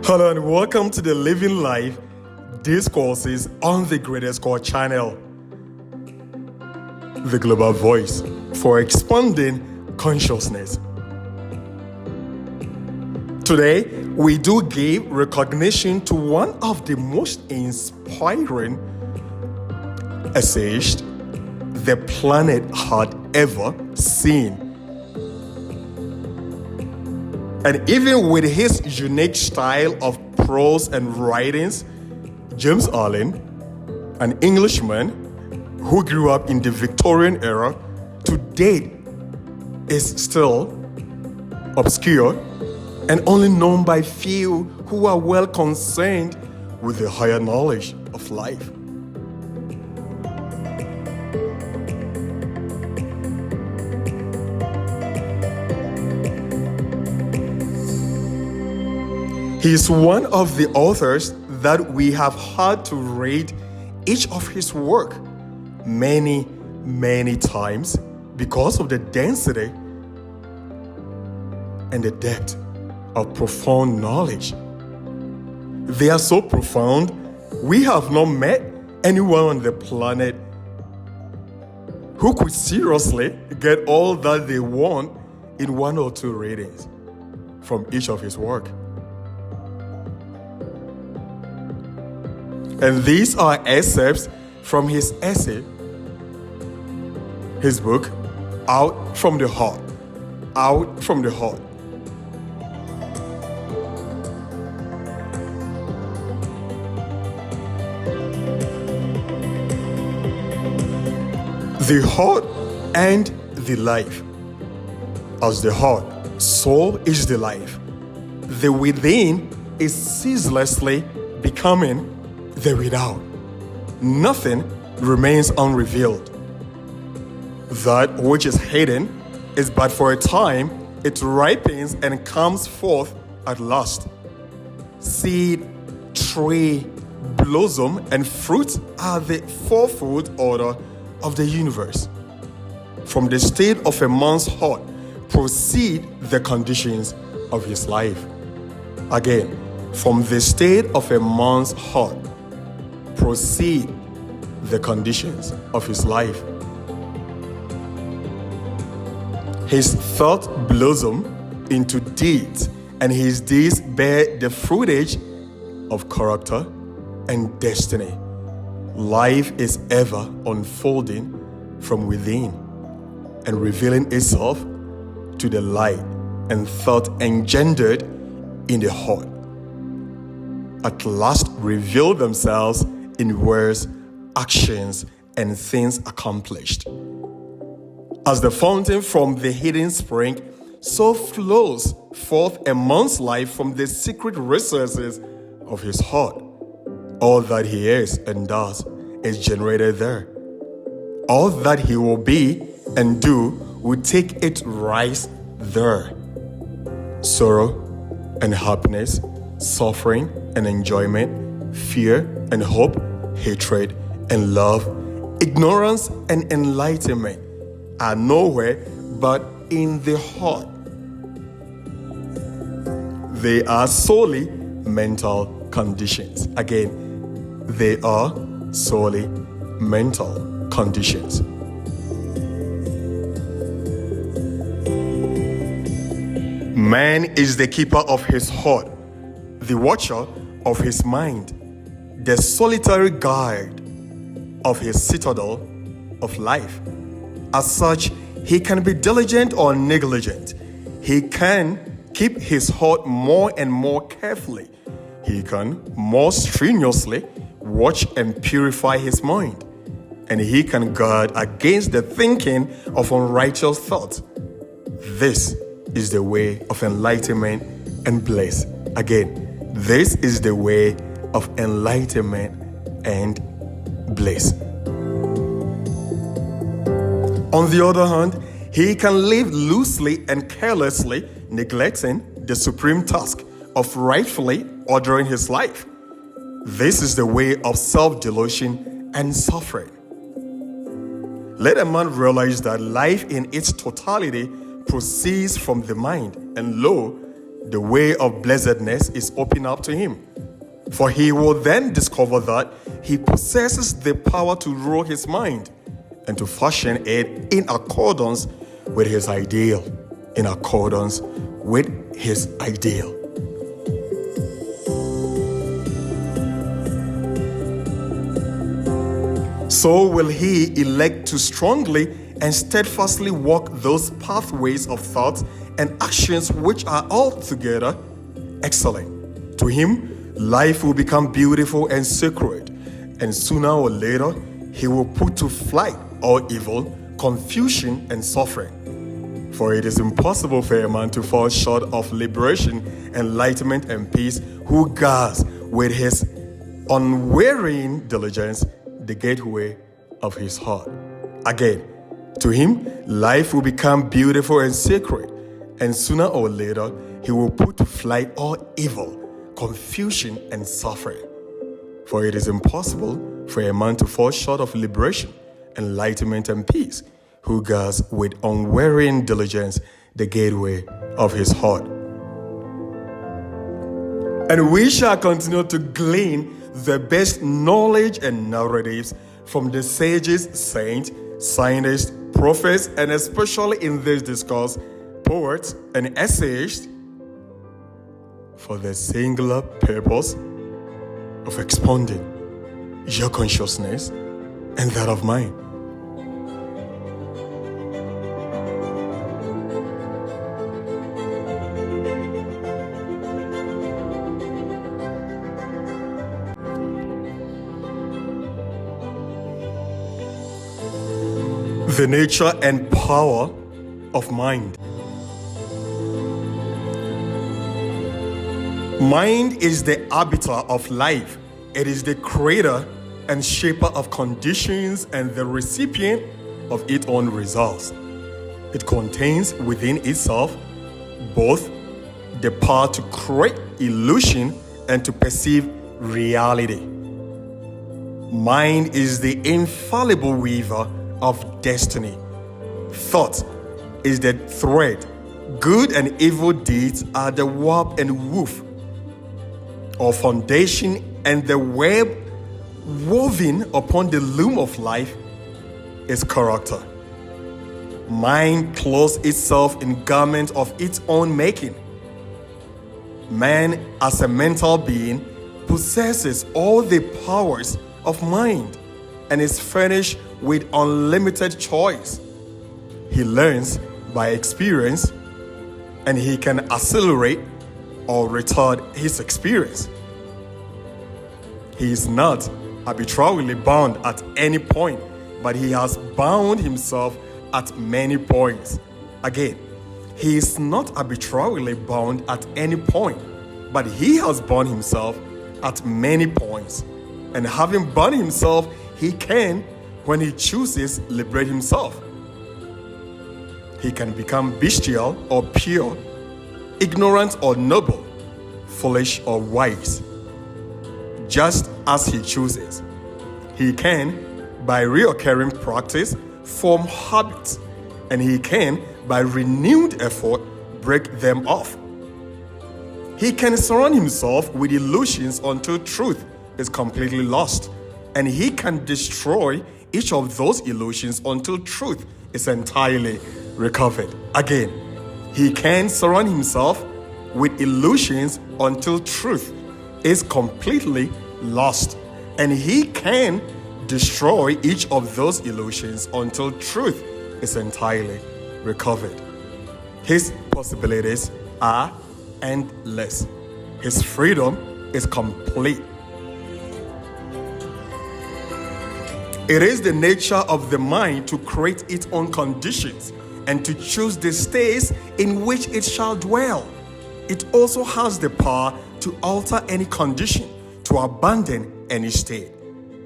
Hello and welcome to the Living Life Discourses on the Greatest God channel, the global voice for expanding consciousness. Today, we do give recognition to one of the most inspiring essayists the planet had ever seen. And even with his unique style of prose and writings, James Allen, an Englishman who grew up in the Victorian era, to date is still obscure and only known by few who are well concerned with the higher knowledge of life. He is one of the authors that we have had to read each of his work many, many times because of the density and the depth of profound knowledge. They are so profound, we have not met anyone on the planet who could seriously get all that they want in one or two readings from each of his work. And these are excerpts from his essay, his book, Out from the Heart. Out from the Heart. The heart and the life. As the heart, so is the life. The within is ceaselessly becoming the without. Nothing remains unrevealed. That which is hidden is but for a time, it ripens and comes forth at last. Seed, tree, blossom, and fruit are the fourfold order of the universe. From the state of a man's heart proceed the conditions of his life. Again, from the state of a man's heart proceed the conditions of his life. His thoughts blossom into deeds, and his deeds bear the fruitage of character and destiny. Life is ever unfolding from within and revealing itself to the light and thought engendered in the heart. At last reveal themselves in words, actions, and things accomplished. As the fountain from the hidden spring, so flows forth a man's life from the secret resources of his heart. All that he is and does is generated there. All that he will be and do will take its rise there. Sorrow and happiness, suffering and enjoyment, fear and hope, hatred and love, ignorance and enlightenment are nowhere but in the heart. They are solely mental conditions. Again, they are solely mental conditions. Man is the keeper of his heart, the watcher of his mind, the solitary guard of his citadel of life. As such, he can be diligent or negligent. He can keep his heart more and more carefully. He can more strenuously watch and purify his mind. And he can guard against the thinking of unrighteous thoughts. This is the way of enlightenment and bliss. Again, this is the way of enlightenment and bliss. On the other hand, he can live loosely and carelessly, neglecting the supreme task of rightfully ordering his life. This is the way of self-delusion and suffering. Let a man realize that life in its totality proceeds from the mind, and lo, the way of blessedness is opened up to him. For he will then discover that he possesses the power to rule his mind and to fashion it in accordance with his ideal. In accordance with his ideal. So will he elect to strongly and steadfastly walk those pathways of thoughts and actions which are altogether excellent. To him, life will become beautiful and sacred, and sooner or later, he will put to flight all evil, confusion, and suffering. For it is impossible for a man to fall short of liberation, enlightenment, and peace who guards with his unwearying diligence the gateway of his heart. Again, to him, life will become beautiful and sacred, and sooner or later, he will put to flight all evil, confusion, and suffering. For it is impossible for a man to fall short of liberation, enlightenment, and peace, who guards with unwearying diligence the gateway of his heart. And we shall continue to glean the best knowledge and narratives from the sages, saints, scientists, prophets, and especially in this discourse, poets and essayists, for the singular purpose of expounding your consciousness and that of mine. The nature and power of mind. Mind is the arbiter of life. It is the creator and shaper of conditions and the recipient of its own results. It contains within itself both the power to create illusion and to perceive reality. Mind is the infallible weaver of destiny. Thought is the thread. Good and evil deeds are the warp and woof, or foundation, and the web woven upon the loom of life is character. Mind clothes itself in garments of its own making. Man, as a mental being, possesses all the powers of mind and is furnished with unlimited choice. He learns by experience, and he can accelerate or retard his experience. He is not arbitrarily bound at any point, but he has bound himself at many points. Again, he is not arbitrarily bound at any point, but he has bound himself at many points. And having bound himself, he can, when he chooses, liberate himself. He can become bestial or pure, ignorant or noble, foolish or wise, just as he chooses. He can, by reoccurring practice, form habits, and he can, by renewed effort, break them off. He can surround himself with illusions until truth is completely lost, and he can destroy each of those illusions until truth is entirely recovered. Again, he can surround himself with illusions until truth is completely lost, and he can destroy each of those illusions until truth is entirely recovered. His possibilities are endless. His freedom is complete. It is the nature of the mind to create its own conditions and to choose the states in which it shall dwell. It also has the power to alter any condition, to abandon any state.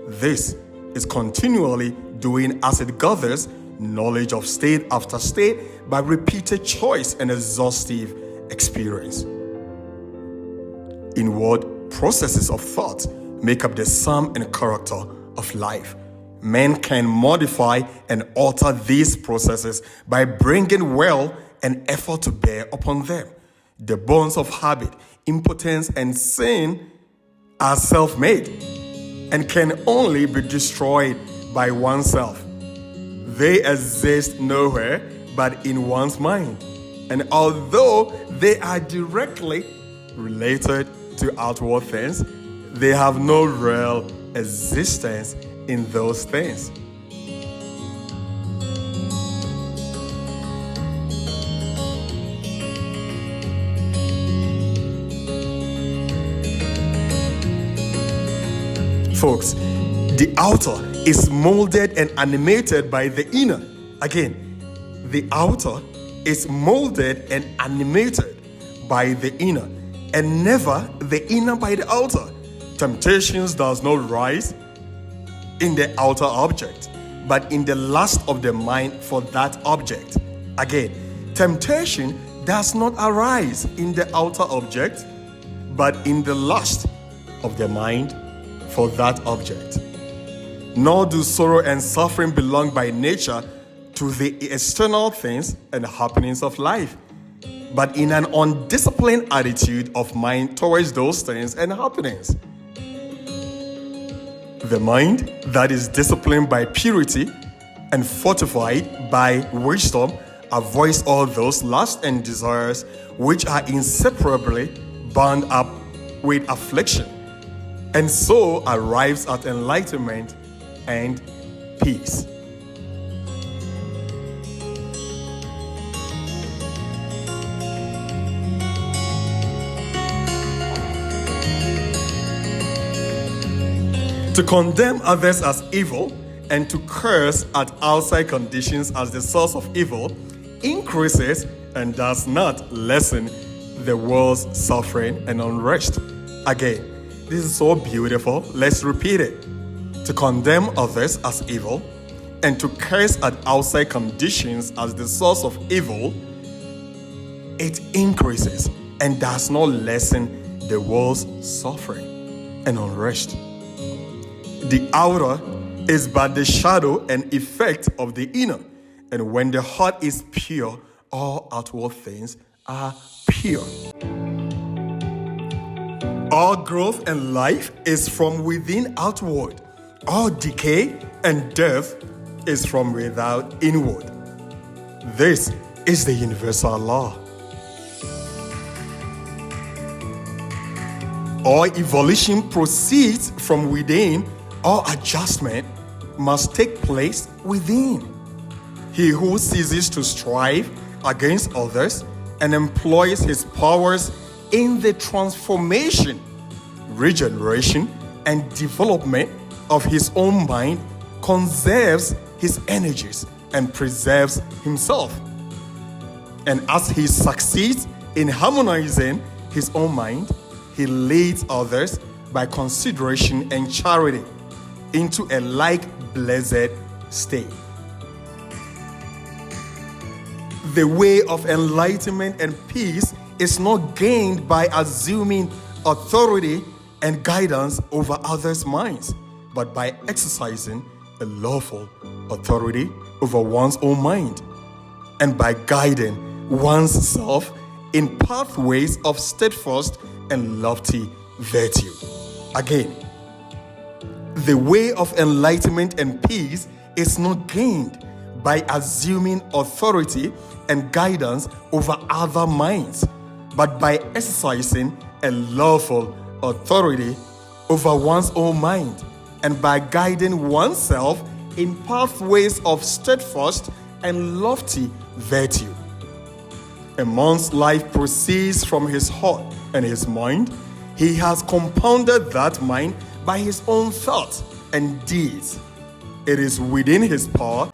This is continually doing as it gathers knowledge of state after state by repeated choice and exhaustive experience. Inward processes of thought make up the sum and character of life. Men can modify and alter these processes by bringing will and effort to bear upon them, The bonds of habit, impotence, and sin are self-made and can only be destroyed by oneself. They exist nowhere but in one's mind. And although they are directly related to outward things, they have no real existence in those things. Folks, the outer is molded and animated by the inner. Again, the outer is molded and animated by the inner, and never the inner by the outer. Temptations does not rise in the outer object, but in the lust of the mind for that object. Again, temptation does not arise in the outer object, but in the lust of the mind for that object. Nor do sorrow and suffering belong by nature to the external things and happenings of life, but in an undisciplined attitude of mind towards those things and happenings. The mind that is disciplined by purity and fortified by wisdom avoids all those lusts and desires which are inseparably bound up with affliction, and so arrives at enlightenment and peace. To condemn others as evil and to curse at outside conditions as the source of evil increases and does not lessen the world's suffering and unrest. Again, this is so beautiful. Let's repeat it. To condemn others as evil and to curse at outside conditions as the source of evil, it increases and does not lessen the world's suffering and unrest. The outer is but the shadow and effect of the inner, and when the heart is pure, all outward things are pure. All growth and life is from within outward. All decay and death is from without inward. This is the universal law. All evolution proceeds from within. All adjustment must take place within. He who ceases to strive against others and employs his powers in the transformation, regeneration, and development of his own mind conserves his energies and preserves himself. And as he succeeds in harmonizing his own mind, he leads others by consideration and charity into a like blessed state. The way of enlightenment and peace is not gained by assuming authority and guidance over others' minds, but by exercising a lawful authority over one's own mind, and by guiding one's self in pathways of steadfast and lofty virtue. Again, the way of enlightenment and peace is not gained by assuming authority and guidance over other minds, but by exercising a lawful authority over one's own mind, and by guiding oneself in pathways of steadfast and lofty virtue. A man's life proceeds from his heart and his mind. He has compounded that mind by his own thoughts and deeds. It is within his power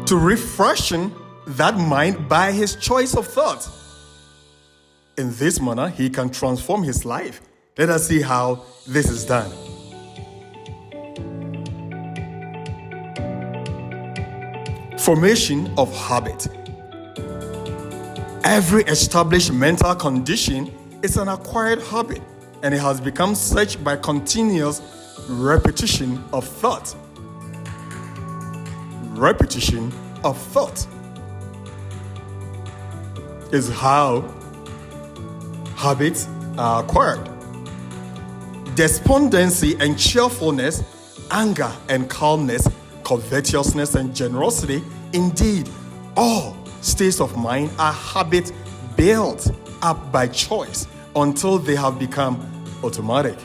to refreshen that mind by his choice of thought. In this manner, he can transform his life. Let us see how this is done. Formation of habit. Every established mental condition is an acquired habit, and it has become such by continuous repetition of thought. Repetition of thought. is how habits are acquired. Despondency and cheerfulness, anger and calmness, covetousness and generosity, indeed, all states of mind are habits built up by choice until they have become automatic.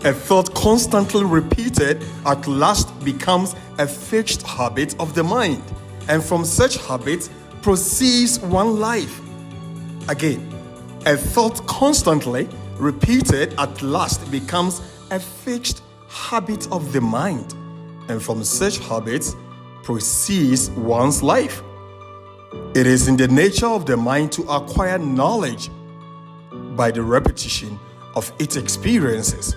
A thought constantly repeated at last becomes a fixed habit of the mind, and from such habits proceeds one life. Again, a thought constantly repeated at last becomes a fixed habit of the mind, and from such habits proceeds one's life. It is in the nature of the mind to acquire knowledge by the repetition of its experiences.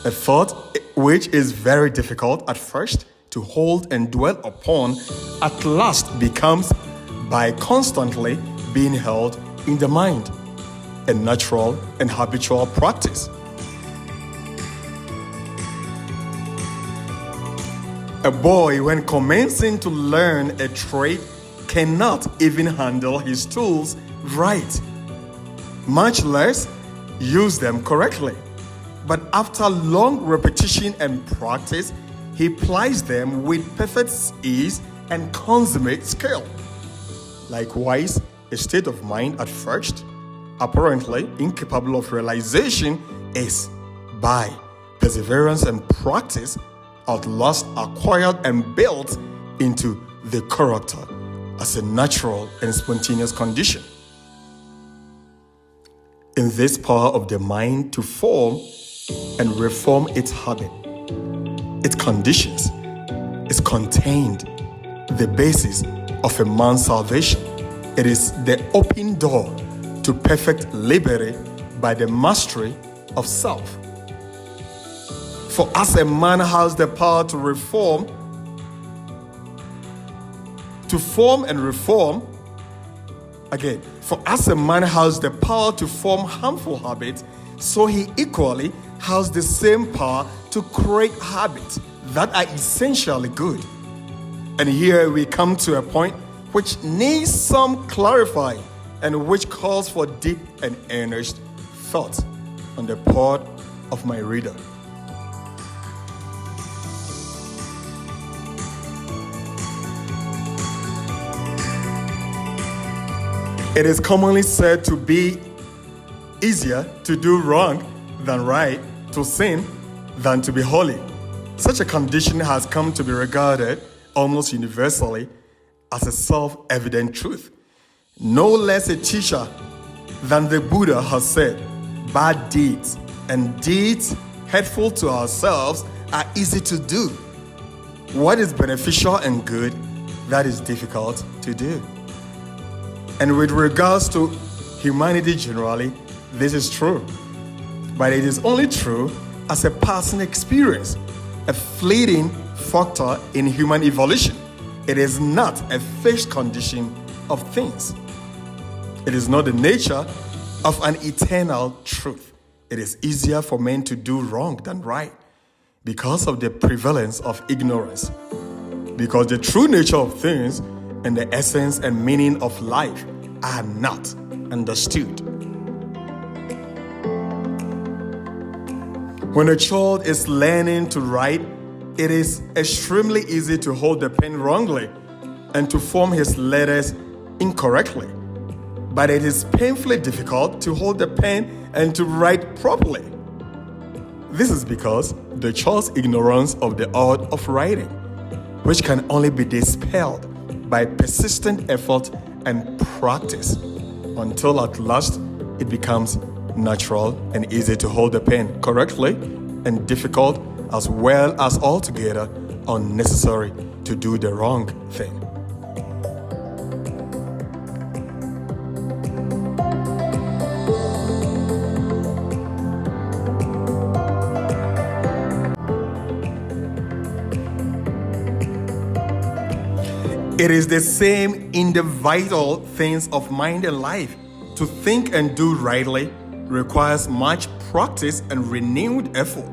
A thought which is very difficult at first to hold and dwell upon at last becomes, by constantly being held in the mind, a natural and habitual practice. A boy, when commencing to learn a trade, cannot even handle his tools right, much less use them correctly. But after long repetition and practice, he plies them with perfect ease and consummate skill. Likewise, a state of mind at first apparently incapable of realization is, by perseverance and practice, at last acquired and built into the character as a natural and spontaneous condition. In this power of the mind to form and reform its habit, its conditions, is contained the basis of a man's salvation. It is the open door to perfect liberty by the mastery of self. For as a man has the power to reform, to form and reform, again, for as a man has the power to form harmful habits, so he equally has the same power to create habits that are essentially good. And here we come to a point which needs some clarifying and which calls for deep and earnest thought on the part of my reader. It is commonly said to be easier to do wrong than right, to sin than to be holy. Such a condition has come to be regarded almost universally as a self-evident truth. No less a teacher than the Buddha has said, bad deeds and deeds hurtful to ourselves are easy to do. What is beneficial and good, that is difficult to do. And with regards to humanity generally, this is true. But it is only true as a passing experience, a fleeting factor in human evolution. It is not a fixed condition of things. It is not the nature of an eternal truth. It is easier for men to do wrong than right because of the prevalence of ignorance. Because the true nature of things and the essence and meaning of life are not understood. When a child is learning to write, it is extremely easy to hold the pen wrongly and to form his letters incorrectly. But it is painfully difficult to hold the pen and to write properly. This is because the child's ignorance of the art of writing, which can only be dispelled by persistent effort and practice, until at last it becomes natural and easy to hold the pen correctly, and difficult as well as altogether unnecessary to do the wrong thing. It is the same in the vital things of mind and life. To think and do rightly requires much practice and renewed effort.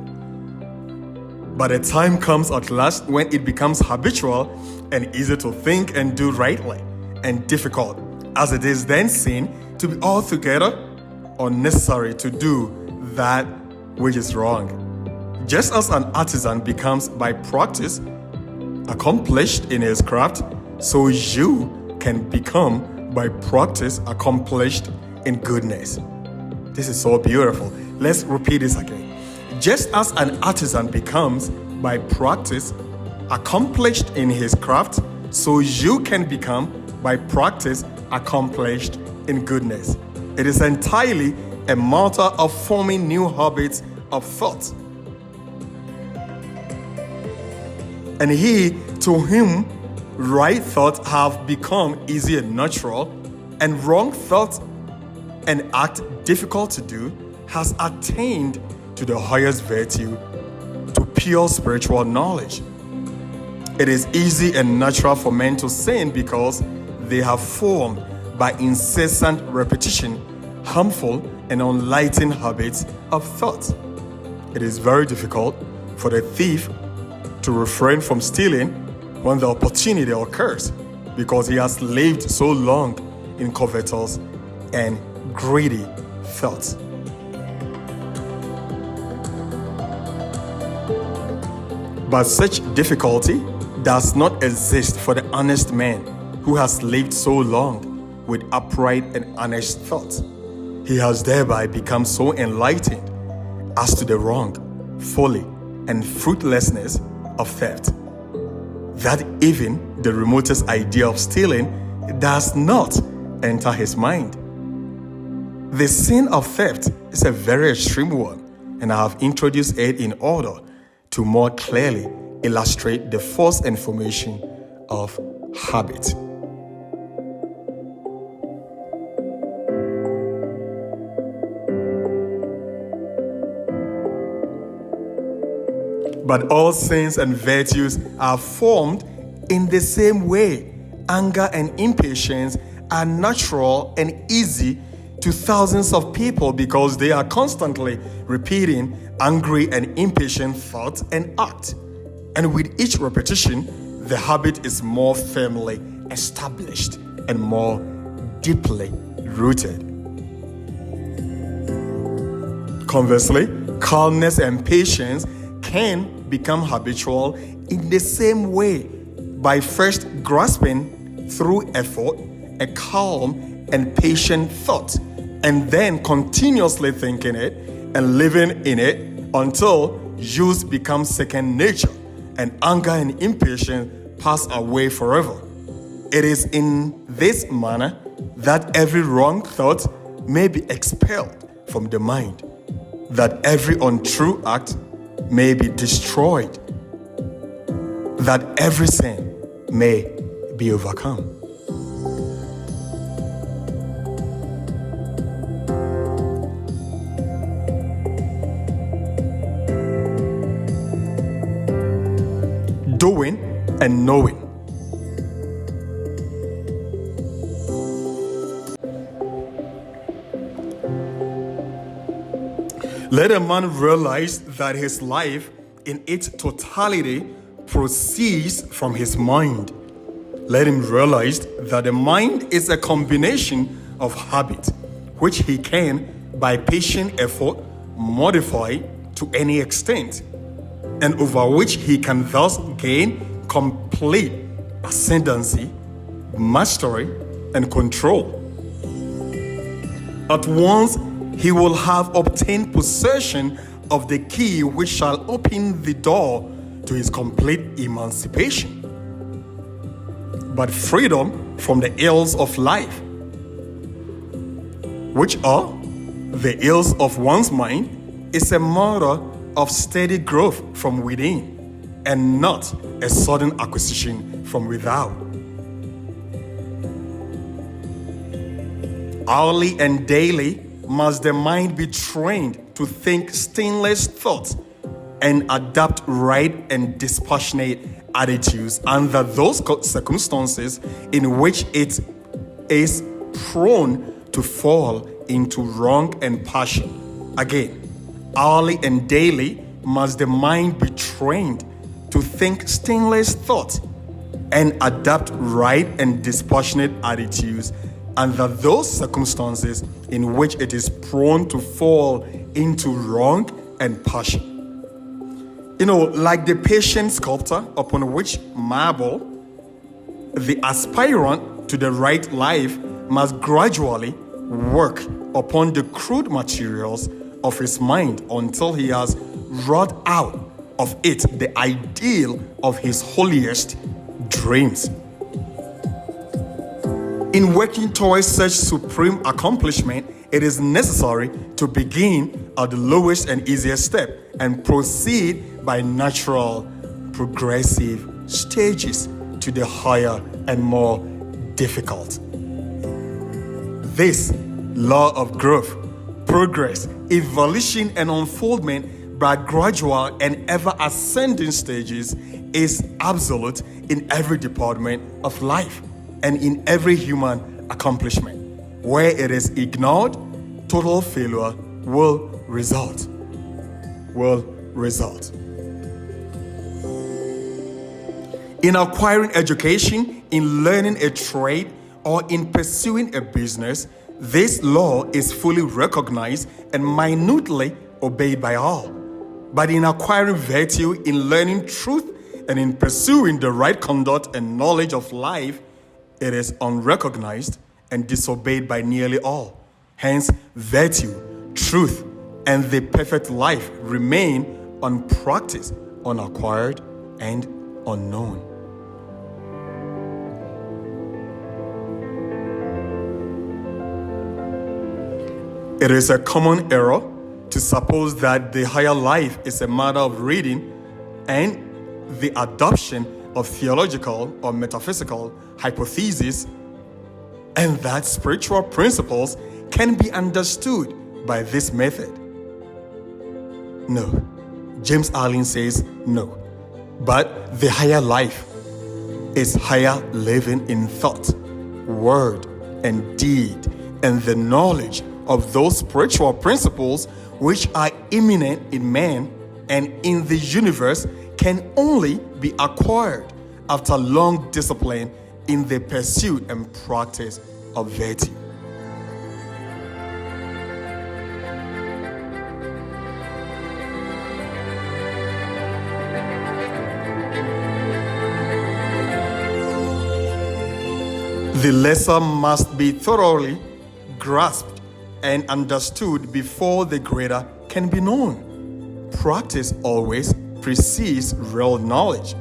But a time comes at last when it becomes habitual and easy to think and do rightly, and difficult, as it is then seen to be altogether unnecessary to do that which is wrong. Just as an artisan becomes by practice accomplished in his craft, so you can become by practice accomplished in goodness. This is so beautiful. Let's repeat this again. Just as an artisan becomes by practice accomplished in his craft, so you can become by practice accomplished in goodness. It is entirely a matter of forming new habits of thought. And he to whom right thoughts have become easy and natural, and wrong thoughts and act difficult to do, has attained to the highest virtue, to pure spiritual knowledge. It is easy and natural for men to sin because they have formed by incessant repetition harmful and unenlightened habits of thought. It is very difficult for the thief to refrain from stealing when the opportunity occurs, because he has lived so long in covetous and greedy thoughts. But such difficulty does not exist for the honest man who has lived so long with upright and honest thoughts. He has thereby become so enlightened as to the wrong, folly, and fruitlessness of theft, that even the remotest idea of stealing does not enter his mind. The sin of theft is a very extreme one, and I have introduced it in order to more clearly illustrate the false information of habit. But all sins and virtues are formed in the same way. Anger and impatience are natural and easy to thousands of people because they are constantly repeating angry and impatient thoughts and acts. And with each repetition, the habit is more firmly established and more deeply rooted. Conversely, calmness and patience can become habitual in the same way by first grasping through effort a calm and patient thought, and then continuously thinking it and living in it until use becomes second nature and anger and impatience pass away forever. It is in this manner that every wrong thought may be expelled from the mind, that every untrue act may be destroyed, that every sin may be overcome. Doing and knowing. Let a man realize that his life in its totality proceeds from his mind. Let him realize that the mind is a combination of habit, which he can, by patient effort, modify to any extent, and over which he can thus gain complete ascendancy, mastery, and control. At once, he will have obtained possession of the key which shall open the door to his complete emancipation. But freedom from the ills of life, which are the ills of one's mind, is a matter of steady growth from within and not a sudden acquisition from without. Hourly and daily must the mind be trained to think stainless thoughts and adapt right and dispassionate attitudes under those circumstances in which it is prone to fall into wrong and passion. Again, hourly and daily must the mind be trained to think stainless thought and adapt right and dispassionate attitudes under those circumstances in which it is prone to fall into wrong and passion. Like the patient sculptor upon which marble, the aspirant to the right life must gradually work upon the crude materials of his mind until he has wrought out of it the ideal of his holiest dreams. In working towards such supreme accomplishment, it is necessary to begin at the lowest and easiest step and proceed by natural, progressive stages to the higher and more difficult. This law of growth, progress, evolution, and unfoldment by gradual and ever ascending stages is absolute in every department of life and in every human accomplishment. Where it is ignored, total failure will result. In acquiring education, in learning a trade, or in pursuing a business, this law is fully recognized and minutely obeyed by all. But in acquiring virtue, in learning truth, and in pursuing the right conduct and knowledge of life, it is unrecognized and disobeyed by nearly all. Hence, virtue, truth, and the perfect life remain unpracticed, unacquired, and unknown. It is a common error to suppose that the higher life is a matter of reading and the adoption of theological or metaphysical hypotheses, and that spiritual principles can be understood by this method. No. James Allen says no. But the higher life is higher living in thought, word, and deed, and the knowledge of those spiritual principles which are immanent in man and in the universe can only be acquired after long discipline in the pursuit and practice of virtue. The lesser must be thoroughly grasped and understood before the greater can be known. Practice always precedes real knowledge.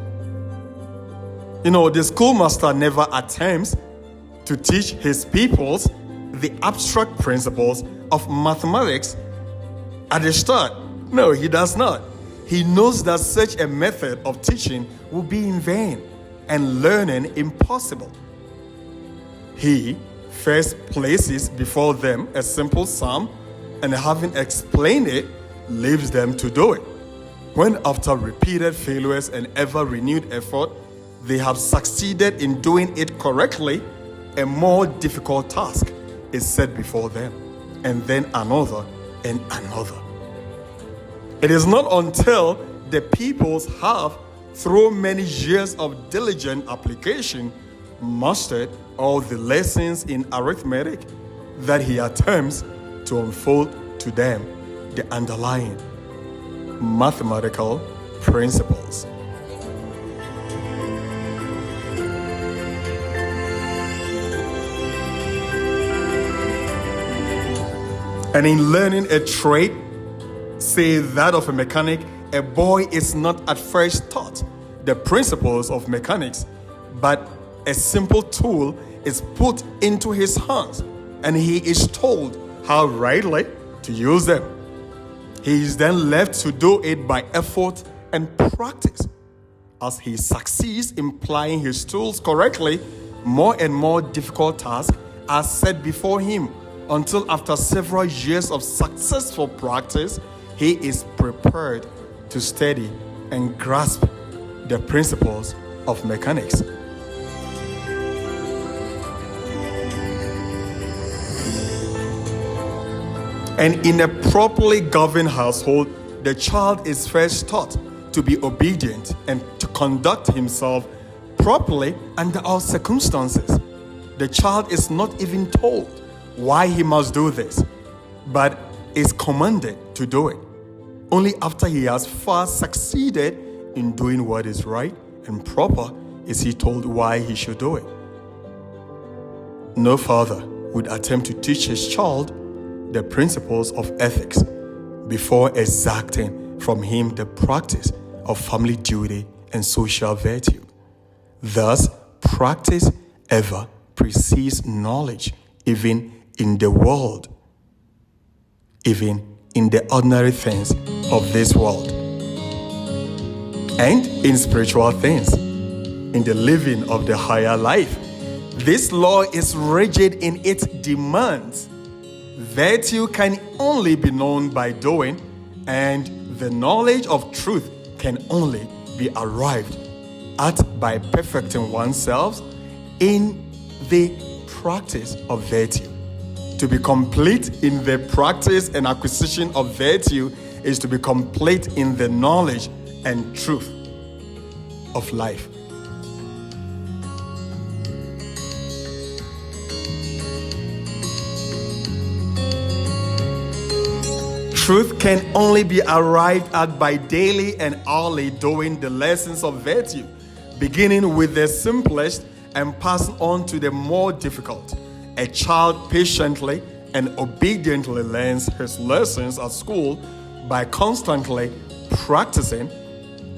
The schoolmaster never attempts to teach his pupils the abstract principles of mathematics at the start. No, he does not. He knows that such a method of teaching will be in vain and learning impossible. He first places before them a simple sum, and having explained it, leaves them to do it. When after repeated failures and ever renewed effort, they have succeeded in doing it correctly, a more difficult task is set before them, and then another and another. It is not until the pupils have, through many years of diligent application, mastered all the lessons in arithmetic that he attempts to unfold to them the underlying mathematical principles. And in learning a trade, say that of a mechanic, a boy is not at first taught the principles of mechanics, but a simple tool is put into his hands, and he is told how rightly to use them. He is then left to do it by effort and practice. As he succeeds in plying his tools correctly, more and more difficult tasks are set before him, until after several years of successful practice, he is prepared to study and grasp the principles of mechanics. And in a properly governed household, the child is first taught to be obedient and to conduct himself properly under all circumstances. The child is not even told why he must do this, but is commanded to do it. Only after he has first succeeded in doing what is right and proper is he told why he should do it. No father would attempt to teach his child the principles of ethics before exacting from him the practice of family duty and social virtue. Thus, practice ever precedes knowledge, even in the world, even in the ordinary things of this world, and in spiritual things, in the living of the higher life. This law is rigid in its demands. Virtue can only be known by doing, and the knowledge of truth can only be arrived at by perfecting oneself in the practice of virtue. To be complete in the practice and acquisition of virtue is to be complete in the knowledge and truth of life. Truth can only be arrived at by daily and hourly doing the lessons of virtue, beginning with the simplest and passing on to the more difficult. A child patiently and obediently learns his lessons at school by constantly practicing,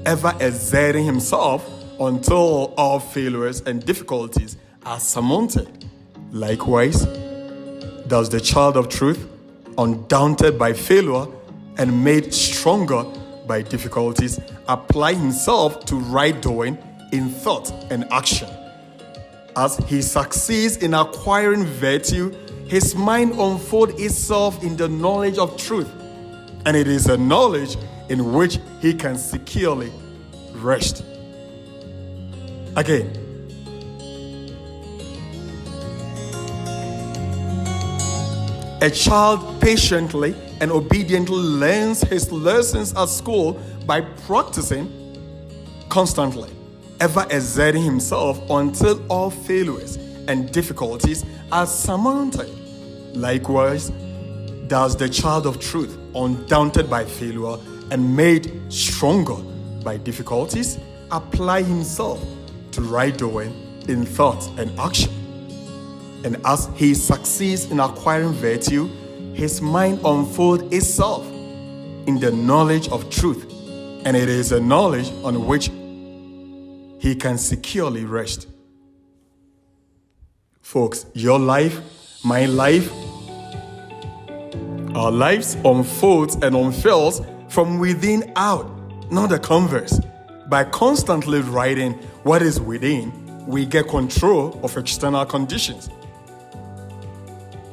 ever exerting himself until all failures and difficulties are surmounted. Likewise, does the child of truth, undaunted by failure and made stronger by difficulties, apply himself to right doing in thought and action. As he succeeds in acquiring virtue, his mind unfolds itself in the knowledge of truth, and it is a knowledge in which he can securely rest. Again, a child patiently and obediently learns his lessons at school by practicing constantly, ever exerting himself until all failures and difficulties are surmounted. Likewise, does the child of truth, undaunted by failure and made stronger by difficulties, apply himself to right doing in thought and action. And as he succeeds in acquiring virtue, his mind unfolds itself in the knowledge of truth, and it is a knowledge on which he can securely rest. Folks, your life, my life, our lives unfolds and unfurls from within out, not the converse. By constantly writing what is within, we get control of external conditions.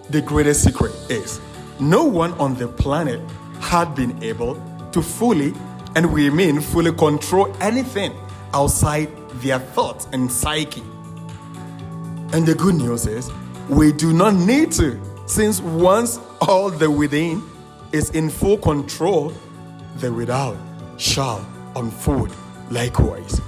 The greatest secret is no one on the planet had been able to fully, and we mean fully, control anything outside their thoughts and psyche. And the good news is we do not need to, since once all the within is in full control, the without shall unfold likewise.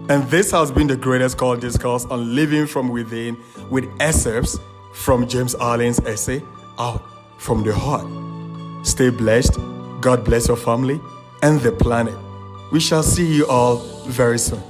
And this has been the Greatest Call discourse on living from within, with excerpts from James Allen's essay, Out from the Heart. Stay blessed. God bless your family and the planet. We shall see you all very soon.